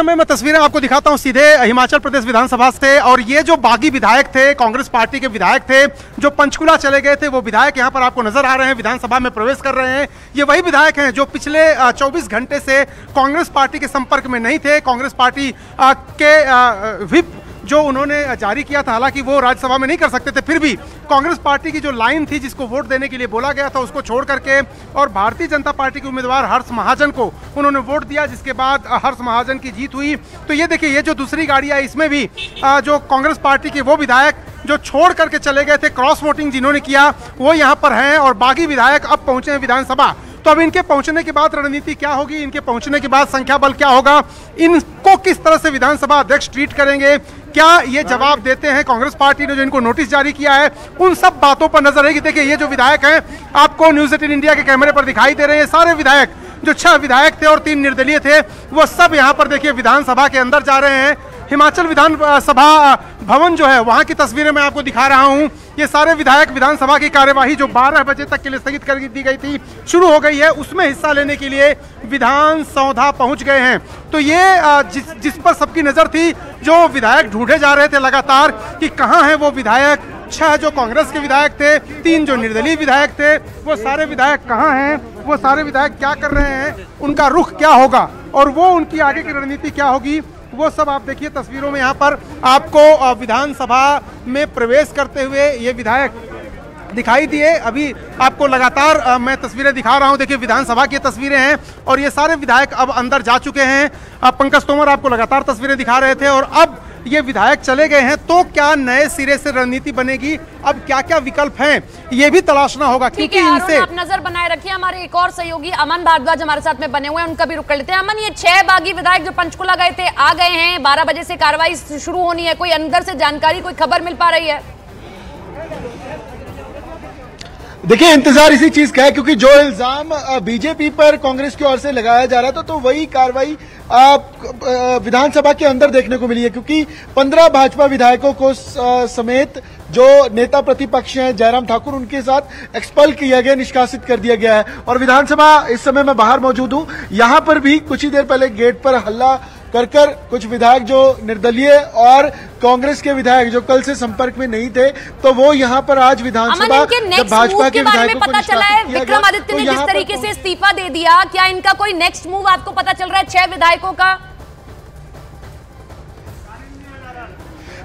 समय मैं तस्वीरें आपको दिखाता हूं सीधे हिमाचल प्रदेश विधानसभा से। और ये जो बागी विधायक थे, कांग्रेस पार्टी के विधायक थे जो पंचकुला चले गए थे, वो विधायक यहां पर आपको नजर आ रहे हैं, विधानसभा में प्रवेश कर रहे हैं। ये वही विधायक हैं जो पिछले 24 घंटे से कांग्रेस पार्टी के संपर्क में नहीं थे। कांग्रेस पार्टी के व्हिप जो उन्होंने जारी किया था, हालांकि वो राज्यसभा में नहीं कर सकते थे, फिर भी कांग्रेस पार्टी की जो लाइन थी जिसको वोट देने के लिए बोला गया था उसको छोड़ करके और भारतीय जनता पार्टी के उम्मीदवार हर्ष महाजन को उन्होंने वोट दिया, जिसके बाद हर्ष महाजन की जीत हुई। तो ये देखिए, ये जो दूसरी गाड़ी आई इसमें भी जो कांग्रेस पार्टी के वो विधायक जो छोड़ करके चले गए थे, क्रॉस वोटिंग जिन्होंने किया वो यहाँ पर हैं और बागी विधायक अब पहुंचे हैं विधानसभा। तो अब इनके पहुंचने के बाद रणनीति क्या होगी, इनके पहुंचने के बाद संख्या बल क्या होगा, इनको किस तरह से विधानसभा अध्यक्ष ट्रीट करेंगे, क्या ये जवाब देते हैं कांग्रेस पार्टी ने जो इनको नोटिस जारी किया है, उन सब बातों पर नजर रहेगी। देखिए, ये जो विधायक हैं आपको न्यूज़ 18 इंडिया के कैमरे पर दिखाई दे रहे हैं, सारे विधायक जो 6 विधायक थे और 3 निर्दलीय थे, वो सब यहाँ पर देखिए विधानसभा के अंदर जा रहे हैं। हिमाचल विधानसभा भवन जो है वहां की तस्वीरें मैं आपको दिखा रहा हूं। ये सारे विधायक विधानसभा की कार्यवाही जो 12 बजे तक के लिए स्थगित कर दी गई थी शुरू हो गई है, उसमें हिस्सा लेने के लिए विधान सौधा पहुंच गए हैं। तो ये जिस पर सबकी नजर थी, जो विधायक ढूंढे जा रहे थे लगातार कि कहां है वो विधायक, 6 जो कांग्रेस के विधायक थे, 3 जो निर्दलीय विधायक थे, वो सारे विधायक कहां हैं, वो सारे विधायक क्या कर रहे हैं, उनका रुख क्या होगा और वो उनकी आगे की रणनीति क्या होगी, वो सब आप देखिए तस्वीरों में। यहाँ पर आपको विधानसभा में प्रवेश करते हुए ये विधायक दिखाई दिए। अभी आपको लगातार मैं तस्वीरें दिखा रहा हूँ, देखिए विधानसभा की तस्वीरें हैं और ये सारे विधायक अब अंदर जा चुके हैं। पंकज तोमर आपको लगातार तस्वीरें दिखा रहे थे और अब ये विधायक चले गए हैं, तो क्या नए सिरे से रणनीति बनेगी, अब क्या क्या विकल्प हैं, ये भी तलाशना होगा। क्योंकि इनसे आप नजर बनाए रखिए। हमारे एक और सहयोगी अमन भारद्वाज हमारे साथ में बने हुए हैं, उनका भी रुख कर लेते हैं। अमन, ये 6 बागी विधायक जो पंचकुला गए थे आ गए हैं, 12 बजे से कार्रवाई शुरू होनी है, कोई अंदर से जानकारी, कोई खबर मिल पा रही है? देखिए, इंतजार इसी चीज का है क्योंकि जो इल्जाम बीजेपी पर कांग्रेस की ओर से लगाया जा रहा था, तो वही कार्रवाई विधानसभा के अंदर देखने को मिली है। क्योंकि 15 भाजपा विधायकों को समेत जो नेता प्रतिपक्ष हैं जयराम ठाकुर, उनके साथ एक्सपल किया गया, निष्कासित कर दिया गया है। और विधानसभा इस समय मैं बाहर मौजूद हूं, यहां पर भी कुछ ही देर पहले गेट पर हल्ला कर कुछ विधायक जो निर्दलीय और कांग्रेस के विधायक जो कल से संपर्क में नहीं थे, तो वो यहां पर आज विधानसभा जब भाजपा के विधायकों को पता चला है विक्रमादित्य ने जिस तरीके से इस्तीफा दे दिया, क्या इनका कोई नेक्स्ट मूव आपको पता चल रहा है 6 विधायकों का?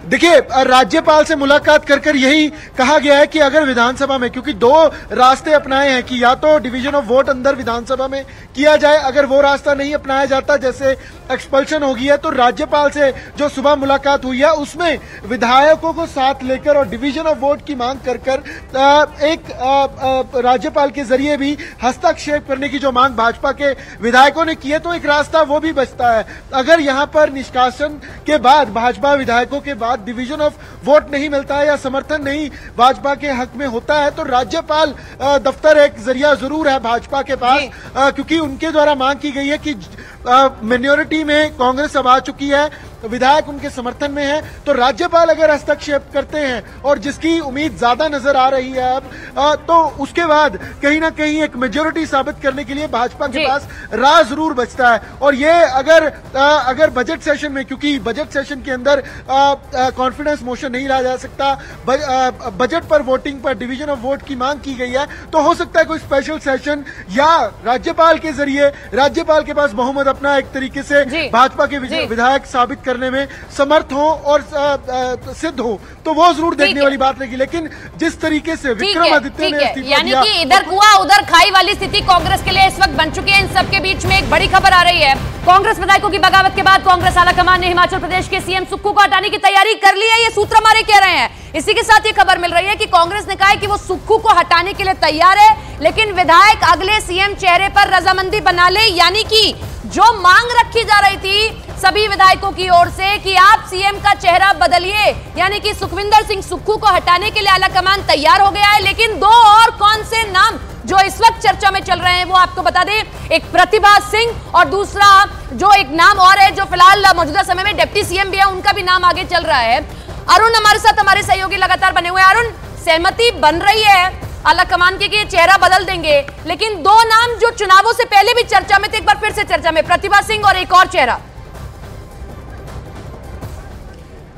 देखिए, राज्यपाल से मुलाकात कर यही कहा गया है कि अगर विधानसभा में, क्योंकि 2 रास्ते अपनाए हैं कि या तो डिवीजन ऑफ वोट अंदर विधानसभा में किया जाए, अगर वो रास्ता नहीं अपनाया जाता, जैसे एक्सपल्शन हो गई है, तो राज्यपाल से जो सुबह मुलाकात हुई है उसमें विधायकों को साथ लेकर और डिवीजन ऑफ वोट की मांग कर एक राज्यपाल के जरिए भी हस्तक्षेप करने की जो मांग भाजपा के विधायकों ने की है, तो एक रास्ता वो भी बचता है। अगर यहां पर निष्कासन के बाद भाजपा विधायकों के बाद डिवीजन ऑफ वोट नहीं मिलता है या समर्थन नहीं भाजपा के हक में होता है, तो राज्यपाल दफ्तर एक जरिया जरूर है भाजपा के पास, क्योंकि उनके द्वारा मांग की गई है कि मिनॉरिटी में कांग्रेस अब आ चुकी है, विधायक उनके समर्थन में है, तो राज्यपाल अगर हस्तक्षेप करते हैं और जिसकी उम्मीद ज्यादा नजर आ रही है अब, तो उसके बाद कहीं ना कहीं एक मेजोरिटी साबित करने के लिए भाजपा के पास राह जरूर बचता है। और ये अगर बजट सेशन में, क्योंकि बजट सेशन के अंदर कॉन्फिडेंस मोशन नहीं लाया जा सकता, बजट पर वोटिंग पर डिवीजन ऑफ वोट की मांग की गई है, तो हो सकता है कोई स्पेशल सेशन या राज्यपाल के जरिए राज्यपाल के पास बहुमत अपना एक तरीके से भाजपा के विधायक साबित करने में समर्थ हो और सिद्ध हो, तो वो जरूर देखने वाली बात रहेगी। लेकिन जिस तरीके से विक्रमादित्य ने इस्तीफा यानी कि इधर कुआं उधर खाई वाली स्थिति कांग्रेस के लिए इस वक्त बन चुकी है। इन सबके बीच में एक बड़ी खबर आ रही है, कांग्रेस विधायकों की बगावत के बाद कांग्रेस आलाकमान ने हिमाचल प्रदेश के सीएम सुक्खू को हटाने की तैयारी कर ली है, ये सूत्र हमारे कह रहे हैं। इसी के साथ ये खबर मिल रही है कि कांग्रेस ने कहा है कि वो सुक्खू को हटाने के लिए तैयार है, लेकिन विधायक अगले सीएम चेहरे पर रजामंदी बना ले। यानी कि जो मांग रखी जा रही थी सभी विधायकों की ओर से कि आप सीएम का चेहरा बदलिए, यानी कि सुखविंदर सिंह सुक्खू को हटाने के लिए आलाकमान तैयार हो गया है। लेकिन 2 और कौन से नाम जो इस वक्त चर्चा में चल रहे हैं वो आपको बता दें, एक प्रतिभा सिंह और दूसरा जो एक नाम और है जो फिलहाल मौजूदा समय में डिप्टी सीएम भी है, उनका भी नाम आगे चल रहा है। अरुण हमारे साथ, हमारे सहयोगी लगातार बने हुए हैं। अरुण, सहमति बन रही है आलाकमान के चेहरा बदल देंगे, लेकिन 2 नाम जो चुनावों से पहले भी चर्चा में थे, एक बार फिर से चर्चा में, प्रतिभा सिंह और एक और चेहरा।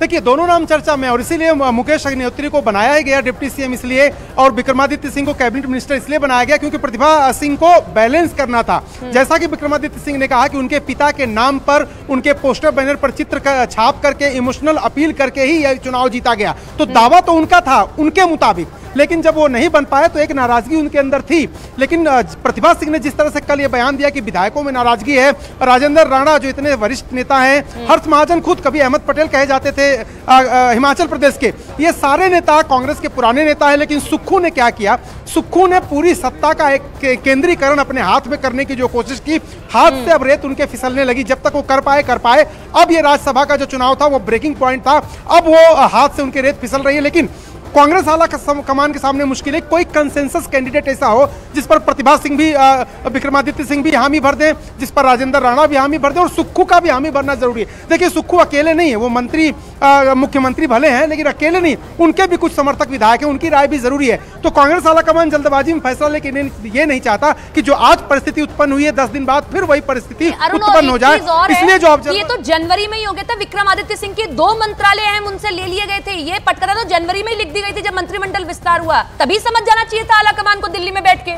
देखिए दोनों नाम चर्चा में, और इसीलिए मुकेश अग्निहोत्री को बनाया ही गया डिप्टी सीएम इसलिए, और विक्रमादित्य सिंह को कैबिनेट मिनिस्टर इसलिए बनाया गया क्योंकि प्रतिभा सिंह को बैलेंस करना था। जैसा कि विक्रमादित्य सिंह ने कहा कि उनके पिता के नाम पर उनके पोस्टर बैनर पर चित्र छाप करके इमोशनल अपील करके ही यह चुनाव जीता गया, तो दावा तो उनका था उनके मुताबिक, लेकिन जब वो नहीं बन पाए तो एक नाराजगी उनके अंदर थी। लेकिन प्रतिभा सिंह ने जिस तरह से कल ये बयान दिया कि विधायकों में नाराजगी है, राजेंद्र राणा जो इतने वरिष्ठ नेता हैं, हर्ष महाजन खुद कभी अहमद पटेल कहे जाते थे हिमाचल प्रदेश के, ये सारे नेता कांग्रेस के पुराने नेता हैं। लेकिन सुक्खू ने क्या किया, सुक्खू ने पूरी सत्ता का एक केंद्रीकरण अपने हाथ में करने की जो कोशिश की, हाथ से अब रेत उनके फिसलने लगी। जब तक वो कर पाए। अब ये राज्यसभा का जो चुनाव था वो ब्रेकिंग पॉइंट था, अब वो हाथ से उनके रेत फिसल रही है। लेकिन कांग्रेस आला कमान के सामने मुश्किल है, कोई कंसेंसस कैंडिडेट ऐसा हो जिस पर प्रतिभा सिंह भी, विक्रमादित्य सिंह भी हामी भर दें, जिस पर राजेंद्र राणा भी हामी भर दें, और सुक्खू का भी हामी भरना जरूरी है। देखिए सुक्खू अकेले नहीं है, वो मंत्री मुख्यमंत्री भले हैं लेकिन अकेले नहीं, उनके भी कुछ समर्थक विधायक हैं, उनकी राय भी जरूरी है। तो कांग्रेस आला कमान जल्दबाजी में फैसला लेके ये नहीं चाहता कि जो आज परिस्थिति उत्पन्न हुई है 10 दिन बाद फिर वही परिस्थिति उत्पन्न हो जाए। इसलिए जो ये तो जनवरी में ही हो गया था, विक्रमादित्य सिंह के 2 मंत्रालय हैं उनसे ले लिए गए थे, ये पटकरा तो जनवरी में ही लिख दी गई थी जब मंत्रिमंडल विस्तार हुआ, तभी समझ जाना चाहिए था आलाकमान को दिल्ली में बैठ के।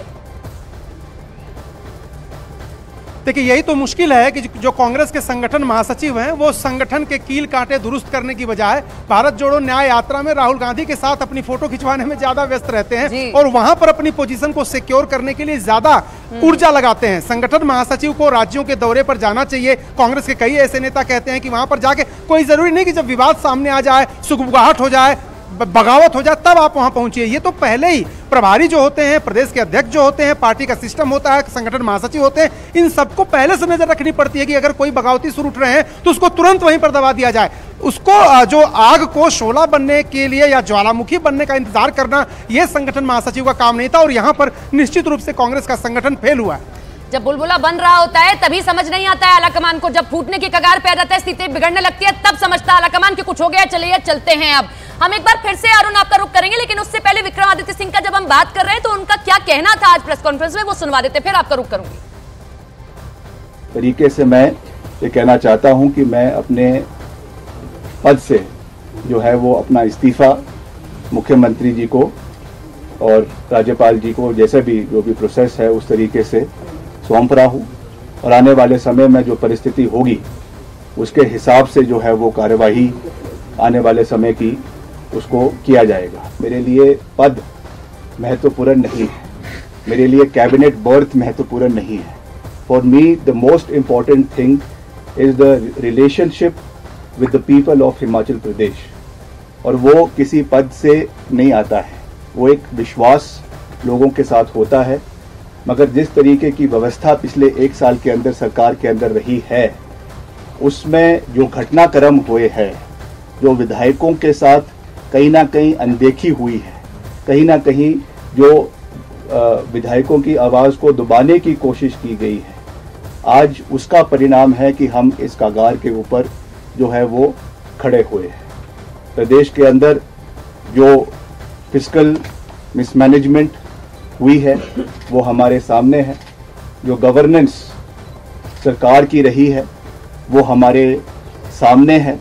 देखिए यही तो मुश्किल है कि जो कांग्रेस के संगठन महासचिव हैं वो संगठन के कील कांटे दुरुस्त करने की बजाय भारत जोड़ो न्याय यात्रा में राहुल गांधी के साथ अपनी फोटो खिंचवाने में ज्यादा व्यस्त रहते हैं और वहां पर अपनी पोजीशन को सिक्योर करने के लिए ज्यादा ऊर्जा लगाते हैं। संगठन महासचिव को राज्यों के दौरे पर जाना चाहिए। कांग्रेस के कई ऐसे नेता कहते हैं कि वहां पर जाके कोई जरूरी नहीं कि जब विवाद सामने आ जाए, सुगबुगाहट हो जाए, बगावत हो जाए तब आप वहां पहुंचिए। ये तो पहले ही प्रभारी जो होते हैं, प्रदेश के अध्यक्ष जो होते हैं, पार्टी का सिस्टम होता है, संगठन महासचिव होते हैं, इन सबको पहले से नजर रखनी पड़ती है कि अगर कोई बगावती सुर उठ रहे हैं तो उसको तुरंत वहीं पर दबा दिया जाए। उसको जो आग को शोला बनने के लिए या ज्वालामुखी बनने का इंतजार करना, यह संगठन महासचिव का काम नहीं था। और यहां पर निश्चित रूप से कांग्रेस का संगठन फेल हुआ है। जब बुलबुला बन रहा होता है तभी समझ नहीं आता है आलाकमान को, जब फूटने की कगार पे आ जाता है, स्थिति बिगड़ने लगती है, तब समझता है आलाकमान कि कुछ हो गया, चलिए चलते हैं। अब हम एक बार फिर से अरुण आपका रुख करेंगे, लेकिन उससे पहले विक्रमादित्य सिंह का जब हम बात कर रहे हैं तो उनका क्या कहना था आज प्रेस कॉन्फ्रेंस में, वो सुनवा देते, फिर आपका रुख करूंगी। तरीके से मैं ये कहना चाहता हूं कि मैं अपने पद से जो है वो अपना इस्तीफा मुख्यमंत्री जी को और राज्यपाल जी को, जैसे भी जो भी प्रोसेस है उस तरीके से सौंप रहा हूँ। और आने वाले समय में जो परिस्थिति होगी उसके हिसाब से जो है वो कार्यवाही आने वाले समय की उसको किया जाएगा। मेरे लिए पद महत्वपूर्ण नहीं है, मेरे लिए कैबिनेट बर्थ महत्वपूर्ण नहीं है। For me the most important thing is the relationship with the people of Himachal Pradesh. और वो किसी पद से नहीं आता है, वो एक विश्वास लोगों के साथ होता है। मगर जिस तरीके की व्यवस्था पिछले 1 साल के अंदर सरकार के अंदर रही है, उसमें जो घटनाक्रम हुए हैं, जो विधायकों के साथ कहीं ना कहीं अनदेखी हुई है, कहीं ना कहीं जो विधायकों की आवाज़ को दबाने की कोशिश की गई है, आज उसका परिणाम है कि हम इस कगार के ऊपर जो है वो खड़े हुए हैं। प्रदेश के अंदर जो फिस्कल मिसमैनेजमेंट हुई है वो हमारे सामने है, जो गवर्नेंस सरकार की रही है वो हमारे सामने है।